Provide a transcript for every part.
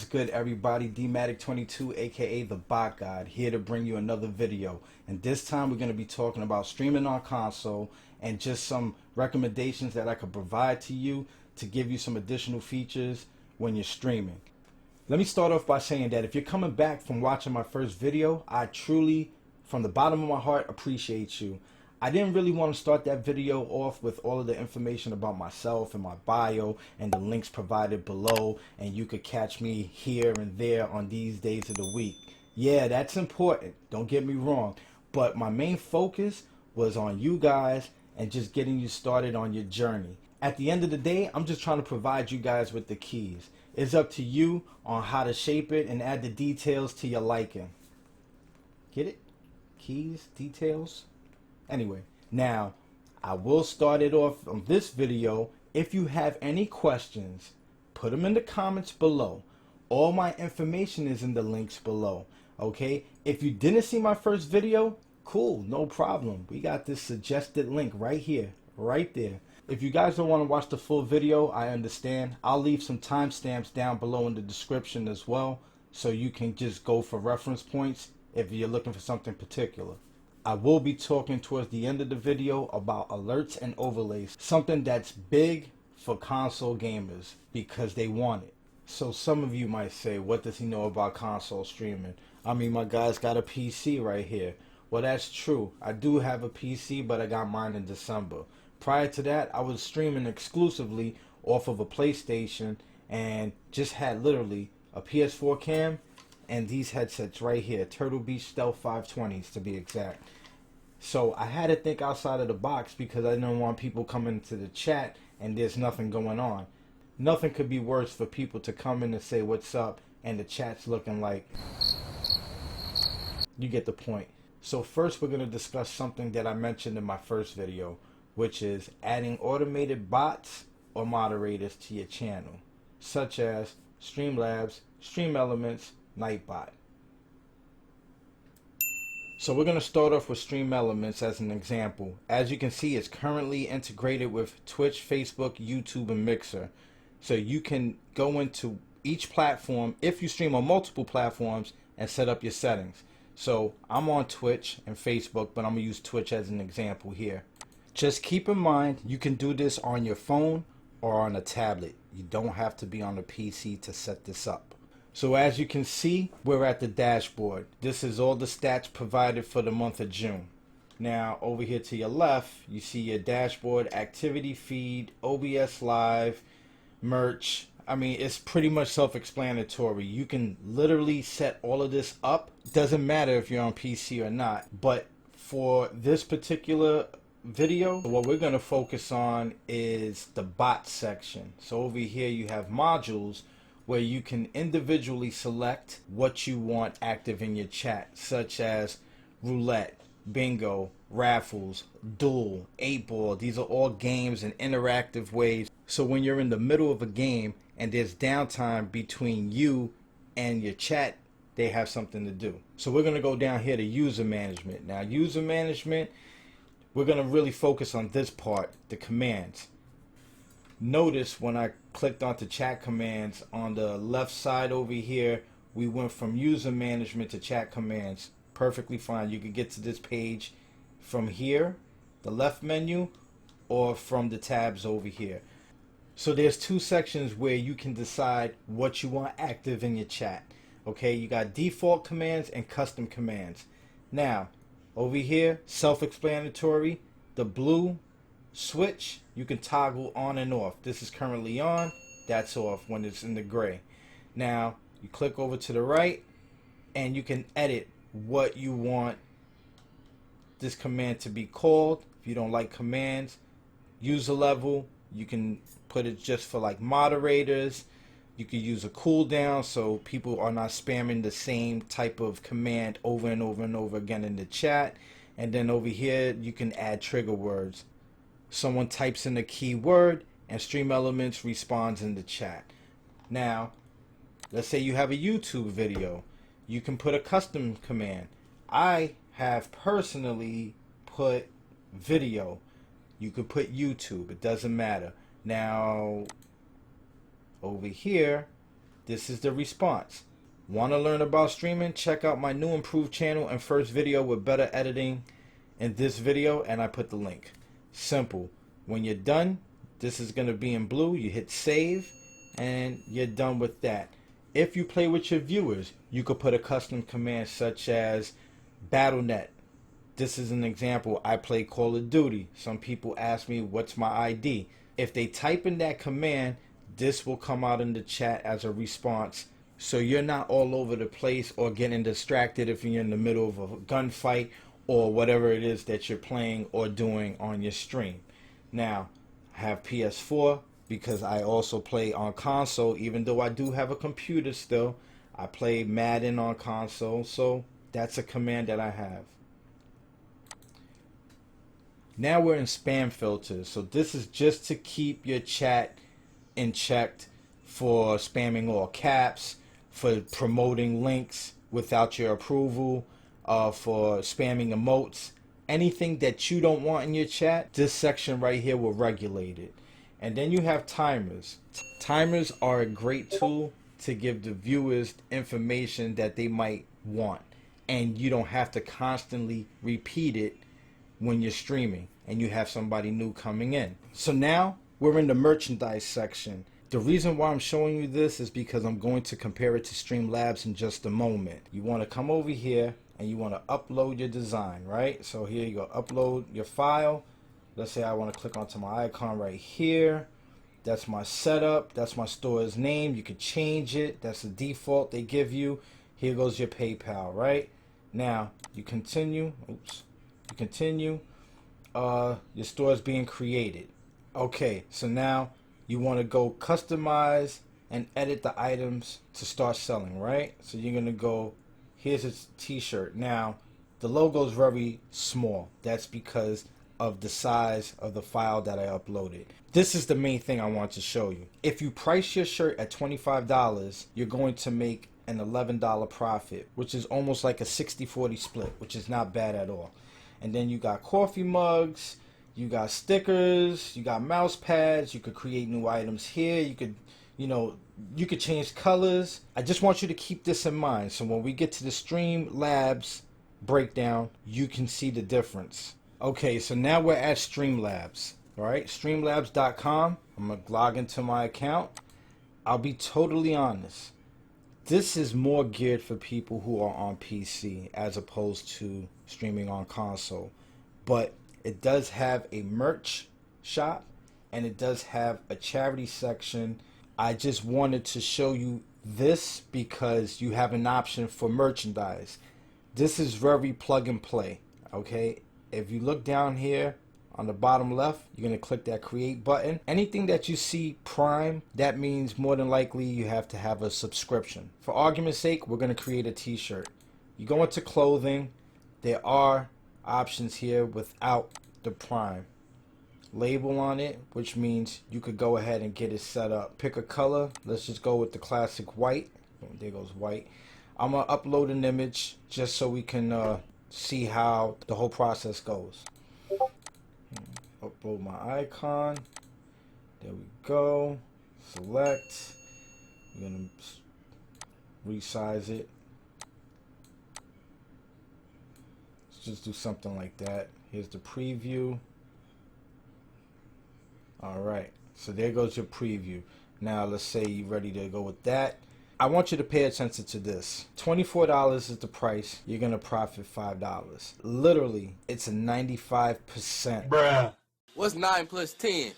What's good, everybody? DMatic22 aka the Bot God, here to bring you another video. And this time we're going to be talking about streaming on console and just some recommendations that I could provide to you to give you some additional features when you're streaming. Let me start off by saying that if you're coming back from watching my first video, I truly, from the bottom of my heart, appreciate you. I didn't really want to start that video off with all of the information about myself and my bio and the links provided below, and you could catch me here and there on these days of the week. Yeah, that's important, don't get me wrong, but my main focus was on you guys and just getting you started on your journey. At the end of the day, I'm just trying to provide you guys with the keys. It's up to you on how to shape it and add the details to your liking. Get it? Keys, details? Anyway, now I will start it off on this video. If you have any questions, put them in the comments below. All my information is in the links below. Okay, if you didn't see my first video, cool, no problem. We got this suggested link right here, right there. If you guys don't want to watch the full video, I understand. I'll leave some timestamps down below in the description as well, so you can just go for reference points if you're looking for something particular. I will be talking towards the end of the video about alerts and overlays, something that's big for console gamers because they want it. So some of you might say, what does he know about console streaming? I mean, my guy's got a PC right here. Well, that's true. I do have a PC, but I got mine in December. Prior to that, I was streaming exclusively off of a PlayStation and just had literally a PS4 cam and these headsets right here, Turtle Beach Stealth 520s to be exact. So I had to think outside of the box because I didn't want people coming to the chat and there's nothing going on. Nothing could be worse for people to come in and say what's up and the chat's looking like, you get the point. So first we're going to discuss something that I mentioned in my first video, which is adding automated bots or moderators to your channel, such as Streamlabs, Streamelements, Nightbot. So we're going to start off with Streamelements as an example. As you can see, it's currently integrated with Twitch, Facebook, YouTube, and Mixer. So you can go into each platform if you stream on multiple platforms and set up your settings. So I'm on Twitch and Facebook, but I'm going to use Twitch as an example here. Just keep in mind, you can do this on your phone or on a tablet. You don't have to be on a PC to set this up. So as you can see, we're at the dashboard. This is all the stats provided for the month of June. Now over here to your left, you see your dashboard, activity feed, OBS Live, merch. I mean, it's pretty much self-explanatory. You can literally set all of this up. Doesn't matter if you're on PC or not. But for this particular video, what we're going to focus on is the bot section. So over here you have modules where you can individually select what you want active in your chat, such as roulette, bingo, raffles, duel, 8-ball. These are all games and interactive ways. So when you're in the middle of a game and there's downtime between you and your chat, they have something to do. So we're going to go down here to user management. Now user management, we're going to really focus on this part, the commands. Notice when I clicked onto chat commands on the left side over here, we went from user management to chat commands. Perfectly fine. You could get to this page from here, the left menu, or from the tabs over here. So there's two sections where you can decide what you want active in your chat. Okay, you got default commands and custom commands. Now, over here, self-explanatory, the blue switch, you can toggle on and off. This is currently on, that's off when it's in the gray. Now, you click over to the right, and you can edit what you want this command to be called. If you don't like commands, user level, you can put it just for like moderators. You could use a cooldown so people are not spamming the same type of command over and over and over again in the chat. And then over here, you can add trigger words. Someone types in a keyword and Streamelements responds in the chat. Now, let's say you have a YouTube video. You can put a custom command. I have personally put video. You could put YouTube. It doesn't matter. Now, over here, This is the response. Want to learn about streaming? Check out my new improved channel and first video with better editing in this video, and I put the link. Simple. When you're done, this is going to be in blue. You hit save and you're done with that. If you play with your viewers, you could put a custom command such as BattleNet. This is an example. I play Call of Duty. Some people ask me what's my ID. If they type in that command, this will come out in the chat as a response, so you're not all over the place or getting distracted if you're in the middle of a gunfight or whatever it is that you're playing or doing on your stream. Now, I have PS4 because I also play on console. Even though I do have a computer still, I play Madden on console, so that's a command that I have. Now we're in spam filters. So this is just to keep your chat in check for spamming all caps, for promoting links without your approval, for spamming emotes. Anything that you don't want in your chat, this section right here will regulate it. And then you have timers. Timers are a great tool to give the viewers information that they might want, and you don't have to constantly repeat it when you're streaming and you have somebody new coming in. So now we're in the merchandise section. The reason why I'm showing you this is because I'm going to compare it to Streamlabs in just a moment. You want to come over here and you want to upload your design, right? So here you go, upload your file. Let's say I want to click onto my icon right here. That's my setup. That's my store's name. You could change it. That's the default they give you. Here goes your PayPal, right? Now you continue. Oops. You continue. Your store is being created. Okay, so now you want to go customize and edit the items to start selling, right? So you're going to go, here's a t-shirt. Now the logo is very small. That's because of the size of the file that I uploaded. This is the main thing I want to show you. If you price your shirt at $25, you're going to make an $11 profit, which is almost like a 60-40 split, which is not bad at all. And then you got coffee mugs, you got stickers, you got mouse pads. You could create new items here. You could, you could change colors. I just want you to keep this in mind, so when we get to the Streamlabs breakdown, you can see the difference. Okay, so now we're at Streamlabs. All right, streamlabs.com. I'm gonna log into my account. I'll be totally honest. This is more geared for people who are on PC as opposed to streaming on console. But it does have a merch shop and it does have a charity section. I just wanted to show you this because you have an option for merchandise. This is very plug and play, okay? If you look down here on the bottom left, you're going to click that create button. Anything that you see Prime, that means more than likely you have to have a subscription. For argument's sake, we're going to create a t-shirt. You go into clothing, there are options here without the Prime label on it, which means you could go ahead and get it set up. Pick a color. Let's just go with the classic white. There goes white. I'm going to upload an image just so we can see how the whole process goes. Upload my icon. There we go. Select. We're going to resize it. Let's just do something like that. Here's the preview. Alright, so there goes your preview. Now let's say you're ready to go with that. I want you to pay attention to this. $24 is the price. You're going to profit $5. Literally, it's a 95%. Bruh. What's 9 plus 10?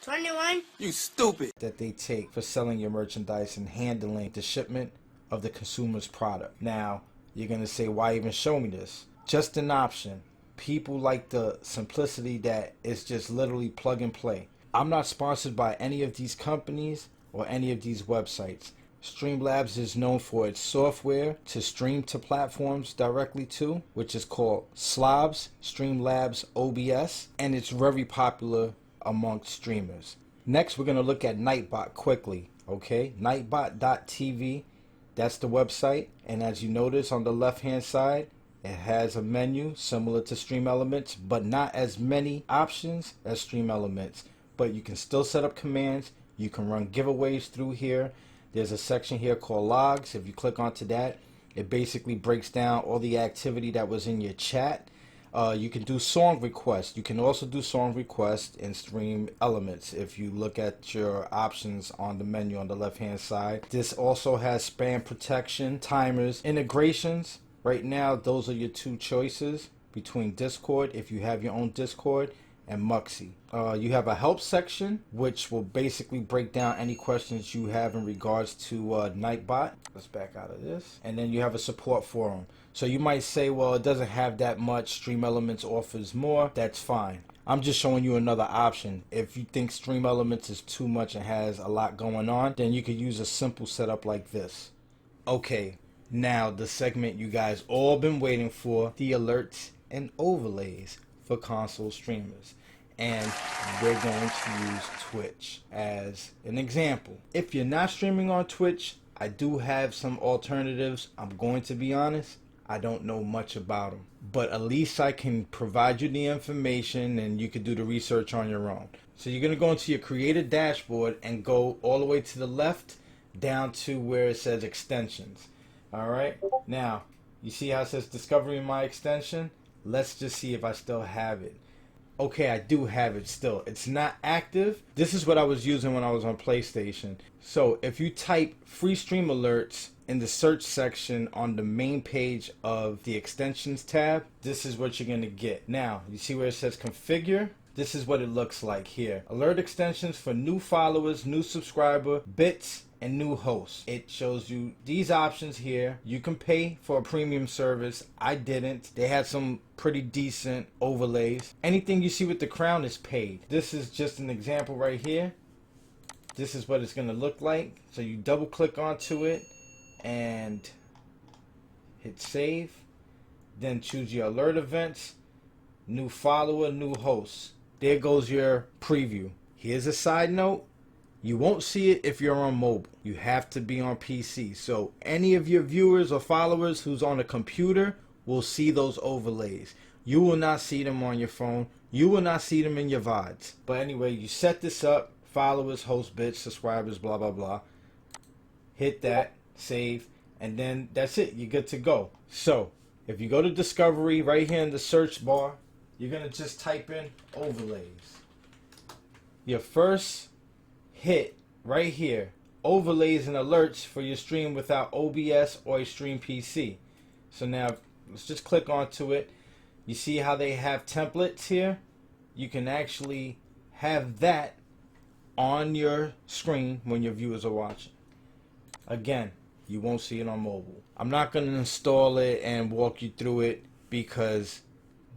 21. You stupid. That they take for selling your merchandise and handling the shipment of the consumer's product. Now, you're going to say, why even show me this? Just an option. People like the simplicity that it's just literally plug and play. I'm not sponsored by any of these companies or any of these websites. Streamlabs is known for its software to stream to platforms directly to, which is called Slobs, Streamlabs OBS, and it's very popular amongst streamers. Next, we're going to look at Nightbot quickly, okay? Nightbot.tv, that's the website, and as you notice on the left-hand side, it has a menu similar to Streamelements, but not as many options as Streamelements. But you can still set up commands. You can run giveaways through here. There's a section here called logs. If you click onto that, it basically breaks down all the activity that was in your chat. You can do song requests. You can also do song requests in Streamelements if you look at your options on the menu on the left hand side. This also has spam protection, timers, integrations. Right now, those are your two choices between Discord, if you have your own Discord, and Muxy. You have a help section, which will basically break down any questions you have in regards to Nightbot. Let's back out of this. And then you have a support forum. So you might say, well, it doesn't have that much. Streamelements offers more. That's fine. I'm just showing you another option. If you think Streamelements is too much and has a lot going on, then you could use a simple setup like this. Okay, now the segment you guys all been waiting for, the alerts and overlays for console streamers. And we're going to use Twitch as an example. If you're not streaming on Twitch, I do have some alternatives. I'm going to be honest, I don't know much about them, but at least I can provide you the information and you can do the research on your own. So you're going to go into your creator dashboard and go all the way to the left down to where it says extensions. All right, now you see how it says discovering my extension? Let's just see if I still have it. Okay, I do have it still. It's not active. This is what I was using when I was on PlayStation. So if you type free stream alerts in the search section on the main page of the extensions tab, this is what you're going to get. Now, you see where it says configure? This is what it looks like here. Alert extensions for new followers, new subscriber, bits, and new hosts. It shows you these options here. You can pay for a premium service. I didn't. They had some pretty decent overlays. Anything you see with the crown is paid. This is just an example right here. This is what it's going to look like. So you double click onto it and hit save. Then choose your alert events, new follower, new host. There goes your preview. Here's a side note. You won't see it if you're on mobile. You have to be on PC. So any of your viewers or followers who's on a computer will see those overlays. You will not see them on your phone. You will not see them in your VODs. But anyway, you set this up. Followers, host bits, subscribers, blah, blah, blah. Hit that, save, and then that's it. You're good to go. So if you go to Discovery right here in the search bar, you're going to just type in overlays. Your first hit right here, overlays and alerts for your stream without OBS or a stream PC. So now let's just click onto it. You see how they have templates here? You can actually have that on your screen when your viewers are watching. Again, you won't see it on mobile. I'm not going to install it and walk you through it because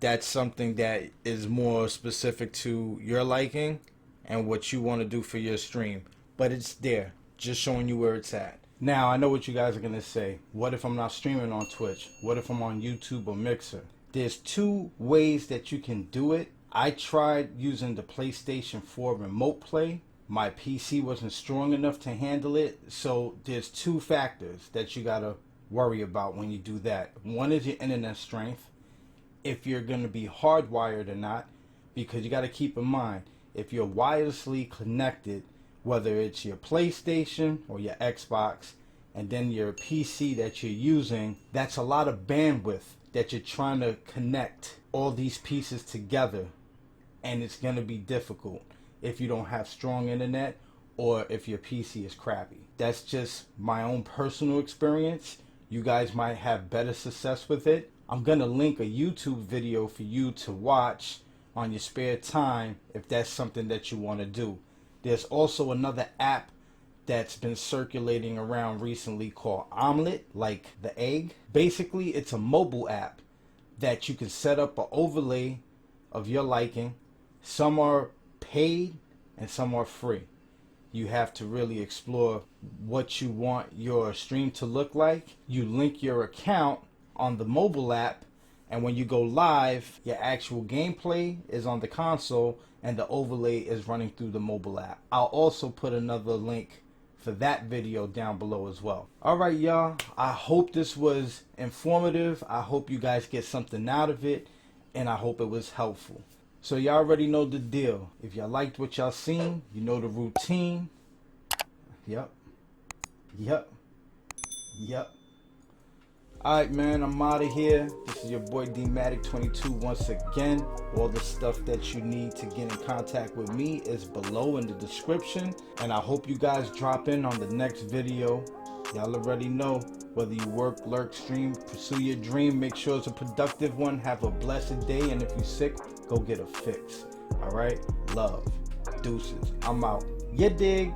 that's something that is more specific to your liking and what you want to do for your stream. But it's there, just showing you where it's at. Now, I know what you guys are going to say. What if I'm not streaming on Twitch? What if I'm on YouTube or Mixer? There's two ways that you can do it. I tried using the PlayStation 4 Remote Play. My PC wasn't strong enough to handle it. So there's two factors that you got to worry about when you do that. One is your internet strength, if you're going to be hardwired or not, because you got to keep in mind, if you're wirelessly connected, whether it's your PlayStation or your Xbox, and then your PC that you're using, that's a lot of bandwidth that you're trying to connect all these pieces together, and it's going to be difficult if you don't have strong internet or if your PC is crappy. That's just my own personal experience. You guys might have better success with it. I'm going to link a YouTube video for you to watch on your spare time if that's something that you want to do. There's also another app that's been circulating around recently called Omlet, like the egg. Basically, it's a mobile app that you can set up an overlay of your liking. Some are paid and some are free. You have to really explore what you want your stream to look like. You link your account on the mobile app, and when you go live, your actual gameplay is on the console and the overlay is running through the mobile app. I'll also put another link for that video down below as well. Alright y'all, I hope this was informative. I hope you guys get something out of it, and I hope it was helpful. So y'all already know the deal. If y'all liked what y'all seen, you know the routine. Yep. Yep. Alright, man, I'm out of here. This is your boy D-Matic22 once again. All the stuff that you need to get in contact with me is below in the description. And I hope you guys drop in on the next video. Y'all already know, whether you work, lurk, stream, pursue your dream, make sure it's a productive one. Have a blessed day. And if you're sick, go get a fix. Alright? Love. Deuces. I'm out. You dig?